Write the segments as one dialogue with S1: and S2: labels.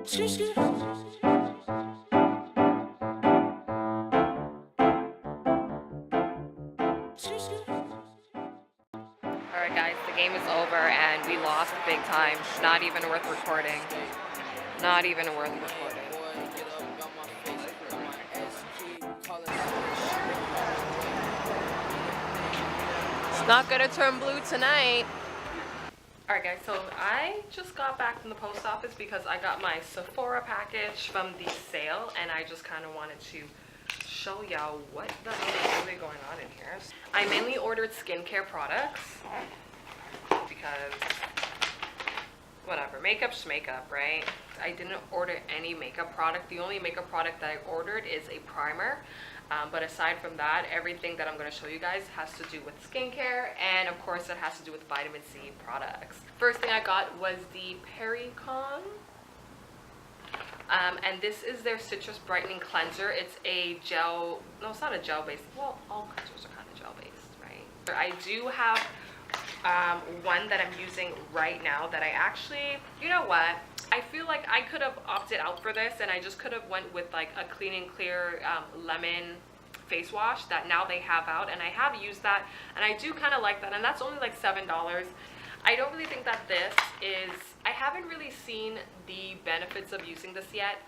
S1: Alright guys, the game is over and we lost big time. Not even worth recording. Not even worth recording. It's not gonna turn blue tonight. Alright guys, so I just got back from the post office because I got my Sephora package from the sale and I just kind of wanted to show y'all what the hell is really going on in here. I mainly ordered skincare products because whatever, makeup's makeup, right? I didn't order any makeup product. The only makeup product that I ordered is a primer. But aside from that, everything that I'm going to show you guys has to do with skincare, and of course it has to do with vitamin C products. First thing I got was the Perricon. And this is their Citrus Brightening Cleanser. It's a gel, no, it's not a gel based. Well, all cleansers are kind of gel based, right? I do have one that I'm using right now that I actually, you know what? I feel like I could have opted out for this and I just could have went with like a Clean and Clear lemon face wash that now they have out, and I have used that and I do kind of like that, and that's only like $7. I don't really think that this is, I haven't really seen the benefits of using this yet.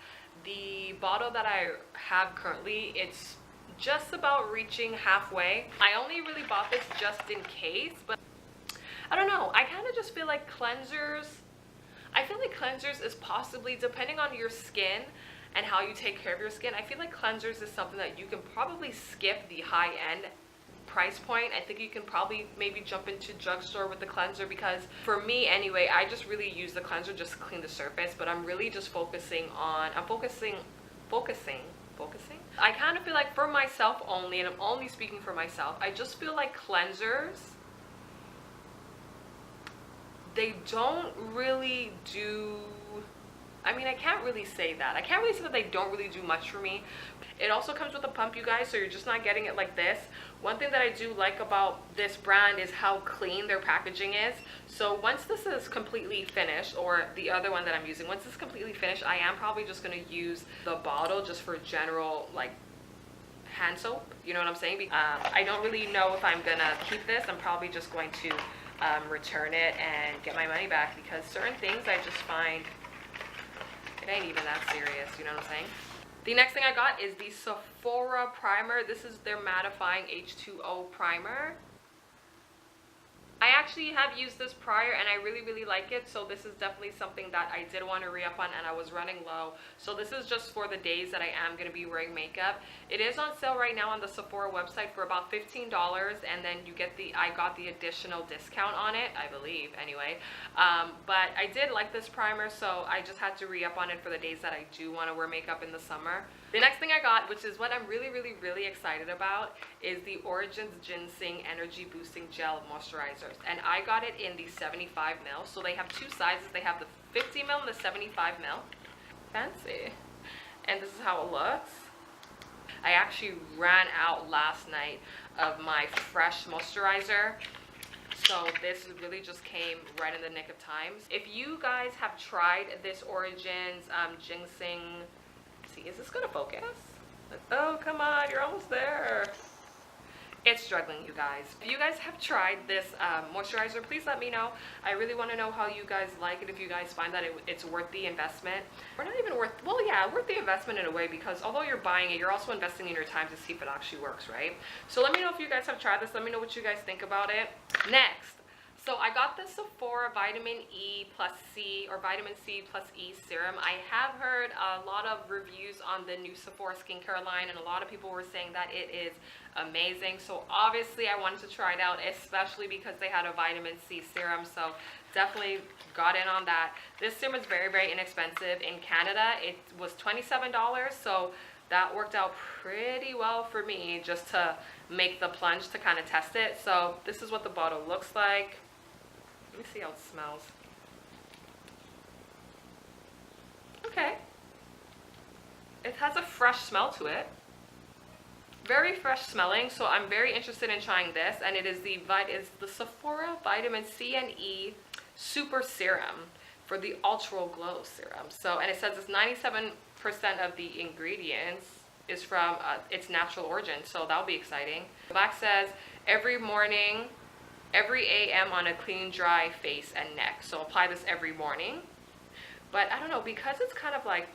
S1: The bottle that I have currently, it's just about reaching halfway. I only really bought this just in case, but I don't know, I kind of just feel like cleansers, is possibly, depending on your skin and how you take care of your skin, I feel like cleansers is something that you can probably skip the high-end price point. I think you can probably maybe jump into drugstore with the cleanser, because for me anyway, I just really use the cleanser just to clean the surface, but I'm really just focusing. I kind of feel like for myself only, and I'm only speaking for myself, I just feel like cleansers, they don't really do, I mean, I can't really say that. I can't really say that they don't really do much for me. It also comes with a pump, you guys, so you're just not getting it like this. One thing that I do like about this brand is how clean their packaging is. So once this is completely finished, or the other one that I'm using, once it's completely finished, I am probably just going to use the bottle just for general, like, hand soap. You know what I'm saying? I don't really know if I'm going to keep this. I'm probably just going to return it and get my money back, because certain things I just find it ain't even that serious, you know what I'm saying? The next thing I got is the Sephora primer. This is their mattifying H2O primer. I actually have used this prior and I really like it, so this is definitely something that I did want to re-up on, and I was running low, so this is just for the days that I am going to be wearing makeup. It is on sale right now on the Sephora website for about $15, and then you get I got the additional discount on it, I believe, anyway. But I did like this primer, so I just had to re-up on it for the days that I do want to wear makeup in the summer. The next thing I got, which is what I'm really excited about, is the Origins Ginseng Energy Boosting Gel Moisturizers. And I got it in the 75 ml. So they have two sizes. They have the 50 ml and the 75 ml. Fancy. And this is how it looks. I actually ran out last night of my fresh moisturizer, so this really just came right in the nick of time. If you guys have tried this Origins Ginseng, is this gonna focus? Oh, come on, you're almost there. It's struggling, you guys. If you guys have tried this moisturizer, please let me know. I really want to know how you guys like it, if you guys find that it's worth the investment. Or not even worth, well, yeah, worth the investment in a way, because although you're buying it, you're also investing in your time to see if it actually works, right? So let me know if you guys have tried this. Let me know what you guys think about it. Next, so I got the Sephora Vitamin E plus C, or Vitamin C plus E serum. I have heard a lot of reviews on the new Sephora skincare line, and a lot of people were saying that it is amazing. So obviously I wanted to try it out, especially because they had a vitamin C serum, so definitely got in on that. This serum is very inexpensive. In Canada it was $27, so that worked out pretty well for me just to make the plunge to kind of test it. So this is what the bottle looks like. Let me see how it smells. Okay. It has a fresh smell to it. Very fresh smelling, so I'm very interested in trying this. And it is the Sephora Vitamin C and E Super Serum. for the Ultra Glow Serum. So, and it says it's 97% of the ingredients is from its natural origin, so that'll be exciting. The back says every morning, every AM on a clean, dry face and neck. So apply this every morning. But I don't know, because it's kind of like,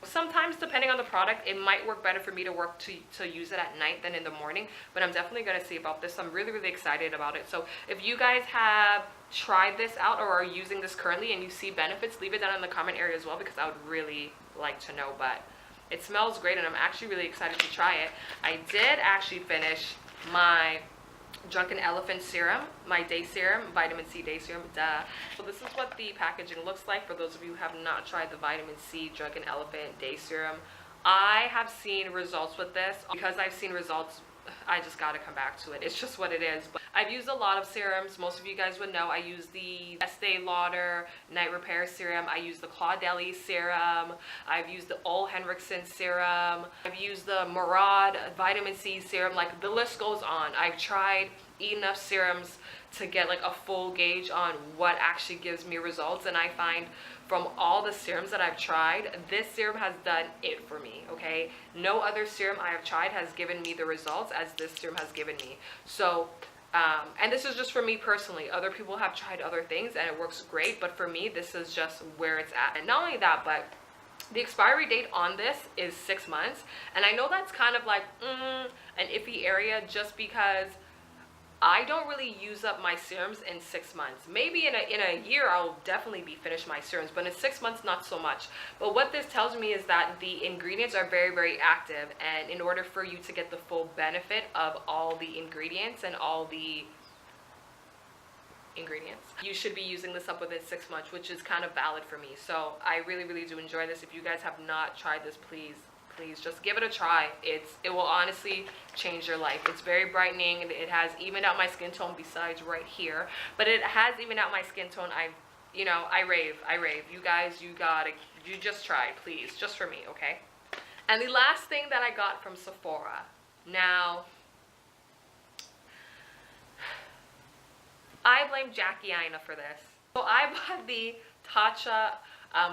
S1: sometimes depending on the product, it might work better for me to use it at night than in the morning, but I'm definitely going to see about this. I'm really excited about it. So if you guys have tried this out or are using this currently and you see benefits, leave it down in the comment area as well, because I would really like to know. But it smells great and I'm actually really excited to try it. I did actually finish my Drunken Elephant serum, my day serum, vitamin C day serum, duh. So this is what the packaging looks like for those of you who have not tried the vitamin C Drunken Elephant day serum. I have seen results with this. Because I've seen results, I just gotta come back to it. It's just what it is. But I've used a lot of serums. Most of you guys would know I use the Estee Lauder Night Repair Serum. I use the Claudeli Serum. I've used the Ole Henriksen Serum. I've used the Murad Vitamin C Serum. Like, the list goes on. I've tried enough serums to get like a full gauge on what actually gives me results, and I find from all the serums that I've tried, this serum has done it for me, okay? No other serum I have tried has given me the results as this serum has given me. So, and this is just for me personally. Other people have tried other things and it works great, but for me, this is just where it's at. And not only that, but the expiry date on this is 6 months. And I know that's kind of like an iffy area, just because I don't really use up my serums in 6 months. Maybe in a year I'll definitely be finished my serums, but in 6 months not so much. But what this tells me is that the ingredients are very active, and in order for you to get the full benefit of all the ingredients and all the ingredients, you should be using this up within 6 months, which is kind of valid for me. So I really do enjoy this. If you guys have not tried this, please just give it a try. It will honestly change your life. It's very brightening. It has evened out my skin tone besides right here, but it has evened out my skin tone. I rave. You guys, you just try, please, just for me, okay? And the last thing that I got from Sephora. Now, I blame Jackie Aina for this. So I bought the Tatcha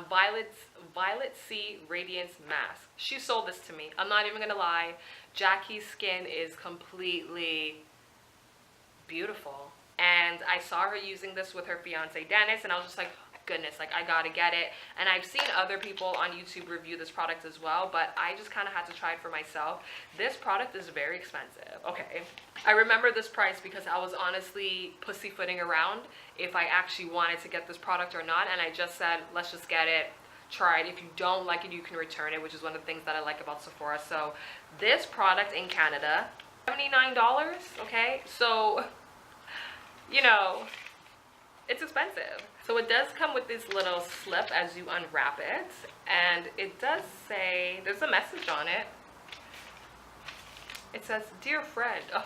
S1: Violet C Radiance Mask. She sold this to me. I'm not even gonna lie. Jackie's skin is completely beautiful. And I saw her using this with her fiance Dennis, and I was just like, goodness, like, I gotta get it. And I've seen other people on YouTube review this product as well, but I just kind of had to try it for myself. This product is very expensive. Okay, I remember this price because I was honestly pussyfooting around if I actually wanted to get this product or not, and I just said, let's just get it, try it. If you don't like it, you can return it, which is one of the things that I like about Sephora. So this product in Canada, $79, okay? So, you know, it's expensive. So it does come with this little slip as you unwrap it, and it does say, there's a message on it. It says, dear friend, oh,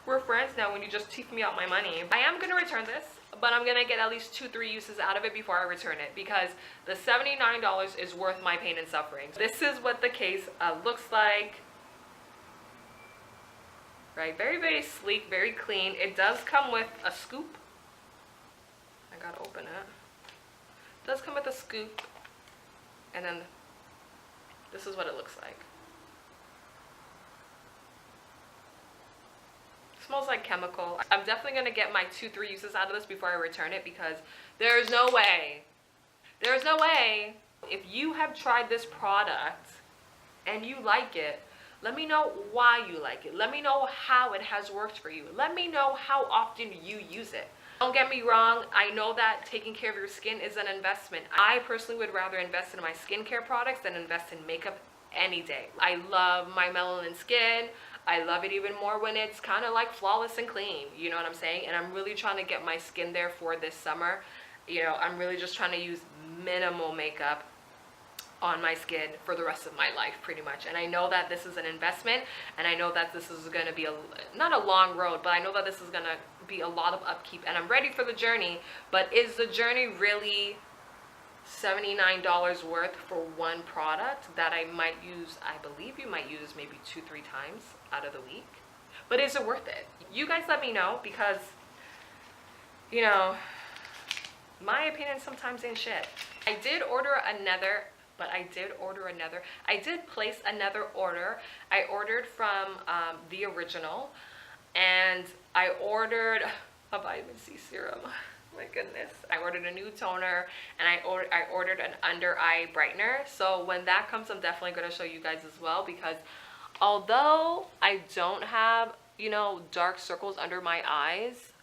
S1: we're friends now when you just teeth me out my money. I am gonna return this, but I'm gonna get at least 2-3 uses out of it before I return it, because the $79 is worth my pain and suffering. This is what the case looks like. Right, very sleek, very clean. It does come with a scoop. I gotta open it. It does come with a scoop, and then this is what it looks like. It smells like chemical. I'm definitely gonna get my 2-3 uses out of this before I return it, because there's no way, if you have tried this product and you like it, let me know why you like it. Let me know how it has worked for you. Let me know how often you use it. Don't get me wrong, I know that taking care of your skin is an investment. I personally would rather invest in my skincare products than invest in makeup any day. I love my melanin skin. I love it even more when it's kind of like flawless and clean, you know what I'm saying? And I'm really trying to get my skin there for this summer. You know, I'm really just trying to use minimal makeup on my skin for the rest of my life, pretty much. And I know that this is an investment, and I know that this is going to be not a long road, but I know that this is going to be a lot of upkeep, and I'm ready for the journey. But is the journey really $79 worth for one product that I might use? I believe you might use maybe 2-3 times out of the week. But is it worth it? You guys let me know, because you know, my opinion sometimes ain't shit. I did place another order. I ordered from The Original, and I ordered a vitamin C serum. My goodness. I ordered a new toner, and I ordered an under eye brightener. So when that comes, I'm definitely going to show you guys as well, because although I don't have, you know, dark circles under my eyes,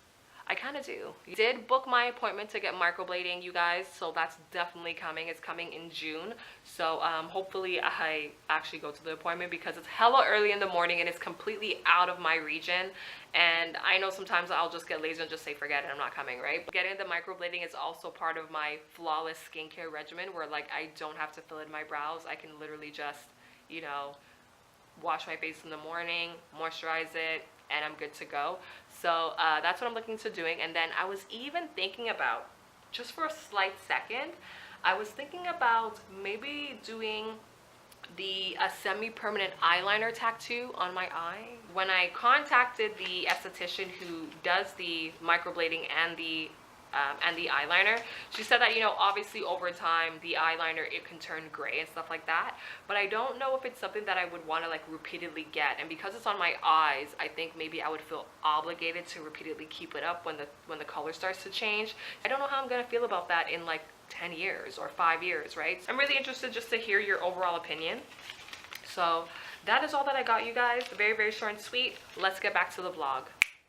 S1: I kind of do. I did book my appointment to get microblading, you guys, so that's definitely coming. It's coming in June. So hopefully I actually go to the appointment, because it's hella early in the morning and it's completely out of my region. And I know sometimes I'll just get lazy and just say forget it, I'm not coming, right? But getting the microblading is also part of my flawless skincare regimen, where like I don't have to fill in my brows. I can literally just, you know, wash my face in the morning, moisturize it, and I'm good to go. So that's what I'm looking to doing. And then I was even thinking about, just for a slight second, I was thinking about maybe doing the semi-permanent eyeliner tattoo on my eye. When I contacted the esthetician who does the microblading and the eyeliner, she said that, you know, obviously over time the eyeliner, it can turn gray and stuff like that, but I don't know if it's something that I would want to like repeatedly get. And because it's on my eyes, I think maybe I would feel obligated to repeatedly keep it up when the color starts to change. I don't know how I'm gonna feel about that in like 10 years or 5 years, right? I'm really interested just to hear your overall opinion. So that is all that I got, you guys. Very, very short and sweet. Let's get back to the vlog.